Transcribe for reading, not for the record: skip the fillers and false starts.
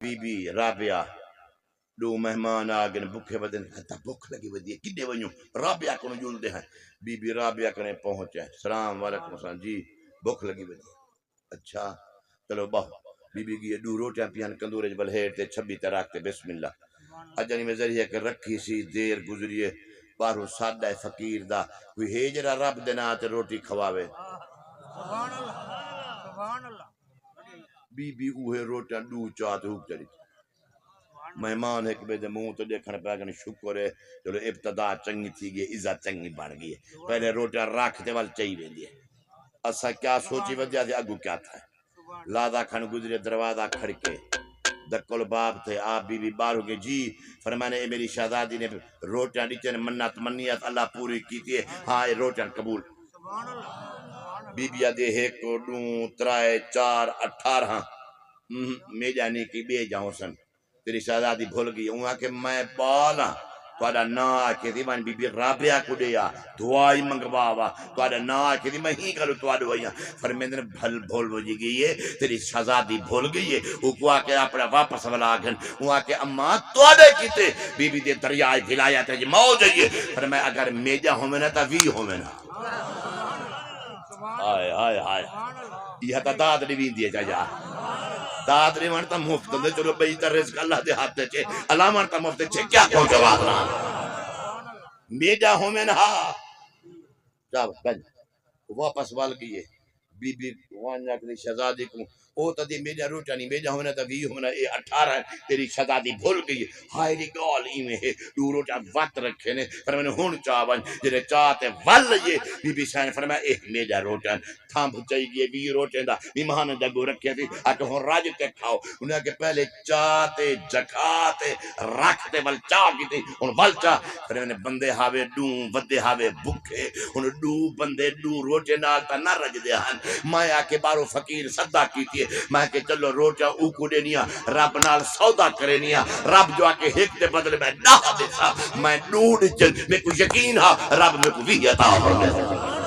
be be Rabia دو مہمان آ گئے بکھے بدن حتی بکھ لگی ودی کدے ونیوں رابعہ کو جول دے ہیں بی بی رابعہ کنے پہنچے سلام علیکم السلام جی بکھ لگی ودی اچھا چلو باہو بی بی کی دو روٹیاں پیان کندورے جبل ہیٹ تے چھبی تے رکھتے بسم اللہ اجانی میں ذریعہ کہ رکھی سی دیر گزریے بارو سادہ فقیر دا کوئی ہے جرا رب دینا تے روٹی کھواوے سبحان اللہ سبحان اللہ بی بی اوہے روٹیاں دو چاہتے ہوک چلی مہمان ہے کہ بے دے منہ تو دیکھنے پہ کہ شکر ہے چلو ابتدا چنگی تھی گئی عزت چنگی بڑھ گئی ہے پہلے روٹیاں رکھتے وال چاہی ویندی ہے اسا کیا سوچی ودیا تھی اگو کیا تھا لادا کھن گزرے دروازہ کھڑکے دکل باب تھے آپ بی بی بار ہو گئے جی فرمانے اے میری شہزادی نے روٹیاں نیچے نے منت منیت اللہ پوری کی تھی ہاں یہ روٹیاں قبول بی بی دے ایک دو ترائے چار 18 میں جانے کی بے جاؤں سن تیری شہزادی بھول گئی ہوں کہ میں بالا توڑا نا آکے دی من بی بی رابعہ کو دیا دعائی منگواوا توڑا نا آکے دی میں ہی کرو توڑا دعائیاں فرمیندر بھل بھول ہو جی گئی ہے تیری شہزادی بھول گئی ہے وہ کو آکے اپنا واپس والا آگن وہ آکے اماں توڑے کیتے بی بی دے دریائی بھلایا تھے جی ماؤ جائیے فرمائے اگر میجا ہوں میں نا تا وی ہوں میں نا آئے آئے آئے یہ تا داد نوین دیے جا جا داد نہیں مانتا مفت دے چلو بیتا رزق اللہ دے ہاتھ دے چھے اللہ مانتا مفت چھے کیا کہو جواب رہا میڈا ہوں میں نہا جاو بھائی واپس وال گئیے بی بی وانجا کلی شہزادی کو او تا دی میڈا روٹا نہیں میڈا ہونا تا وی ہونا اے 18 تیری شہزادی بھول گئی ہائی ری گال ایمیں ہے دو روٹا وقت رکھے نے فرمانے ہون چاون جنہیں چاہتے ول یہ بی بی سائن فرمانے اے میڈا روٹا تھامپ چاہی گئے بی روٹے دا میمان دگو رکھے تھی آکے ہون راج تے کھاؤ انہیں کہ پہلے چاہتے جکاتے رکھتے ول چاہ کی تھی ان ول چاہ فرمانے بندے ہاوے دوں ودے ہاوے بکھے ان دو بندے دو روٹے نالتا نہ رج دے ہن میں آکے بارو فقیر صدا کی تھی میں کہ چلو روٹا اوکو دے نیا رب نال سودا کرے نیا رب جو آکے ہک دے بدلے میں نہ دیسا میں نوڑ چل میں کو یقین ہا رب میں کو بھی عطا فرمائے